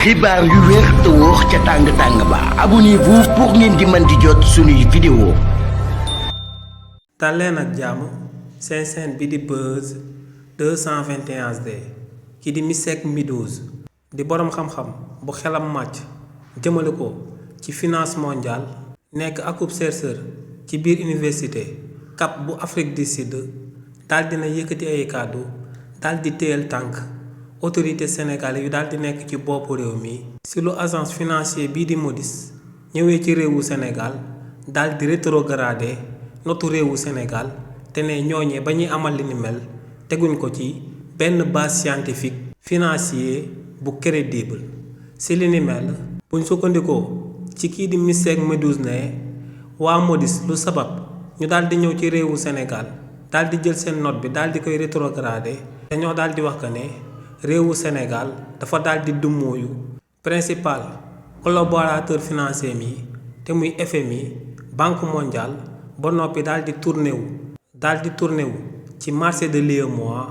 xibaar yu wér te wóor ca tàng-tàng ba abonnez-vous pour ngeen di mën di jot suñuy vidéo. tàlleen ak jàmm seen chaîne bi di Buzz 221 HD ki di Micheck Meadows di boroom xam-xam bu xelam màcc jëmale ko ci finance mondiale nekk akub chercheur ci biir université Cap bu Afrique du Sud daal dina yëkkati ay kàddu daal di téyal tànk autorité sénégalais yu daal di nekk ci boppu réew mi si lu agence financier bii di Moody's ñëwee ci réewu Sénégal daal di rétrogradé notu réewu Sénégal te ne ñooñee ba ñuy amal li ni mel teguñ ko ci benn base scientifique financier bu crédible si li ni mel buñ sukkandikoo ci kii di Micheck Meadows ne waa Moody's lu sabab ñu daal di ñëw ci réewu Sénégal daal di jël seen note bi daal di koy rétrogradé te ñoo daal di wax que ne réewu Sénégal dafa daal di dummóoyu principal collaborateur financier mi te muy FMI Banque mondiale ba noppi daal di tourné wu ci marché de l'UEMOA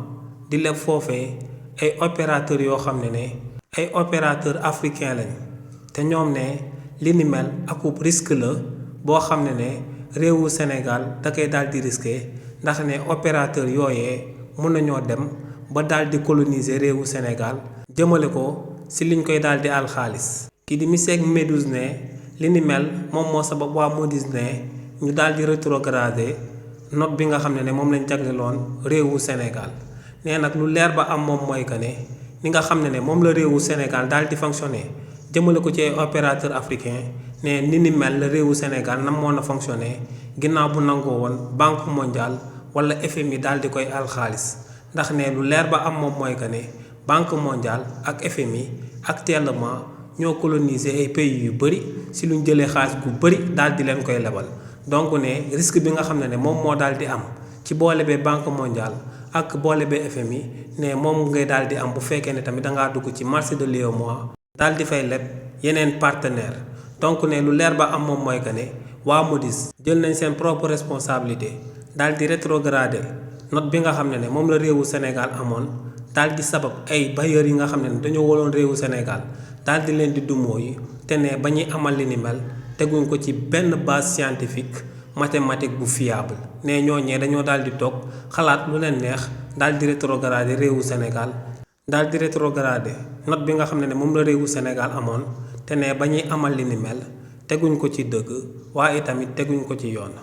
di leb foofee ay opérateurs yoo xam ne ay opérateurs africains lañ te ñoom ne li ni mel akub risque la boo xam ne réewu Sénégal da koy daal di risqué ndax ne opérateurs yooyee mun nañoo dem ba daal di coloniser réewu Sénégal jëmale ko si liñ koy daal di alxaalis kii di Micheck Meadows ne li ni mel moom moo sabab waa Moody's ne ñu daal di rétrogradé note bi nga xam ne moom lañ jagleloon réewu Sénégal nee nag lu leer ba am moom mooy que ne ni nga xam ne moom la réewu Sénégal daal di fonctionné jëmale ko ci ay opérateur africain ne ni mel la réewu Sénégal nam moo na fonctionné ginnaaw bu nangoo woon Banque mondiale wala FMI daal di koy alxaalis ndax ne lu leer ba am moom mooy que ne Banque mondiale ak FMI actuellement ñoo coloniser ay pays yu bëri si luñ jëlee xaalis gu bëri daal di leen koy lebal donc ne risque bi nga xam ne moom moo daal di am ci boole bee Banque mondiale ak boole bee FMI ne moom ngay daal di am bu fekkee ne tamit dangaa dugg ci marché de l'UEMOA daal di fay leb yeneen partenaire donc ne lu leer ba am moom mooy que ne waa Moody's jël nañ seen propre responsabilité daal di rétrogradé note bi nga xam ne moom la réewu Sénégal amoon daal di sabab ay bailleurs yi nga xam ne dañoo woloon réewu Sénégal daal di leen di dumoo yi te ne ba ñuy amal li ni mel teguñ ko ci benn base scientifique mathématique bu fiable ne ñooñee dañoo daal di toog xalaat lu leen neex daal di rétrogradé réewu Sénégal daal di rétrogradé note bi nga xam ne moom la réewu Sénégal amoon te ne ba ñuy amal li ni mel teguñ ko ci dëgg waaye tamit teguñ ko ci yoon.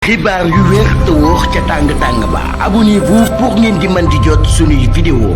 xibaar yu wér te wóor ca tàng-tàng ba abonnez-vous pour ngeen di mën di jot suñuy vidéo.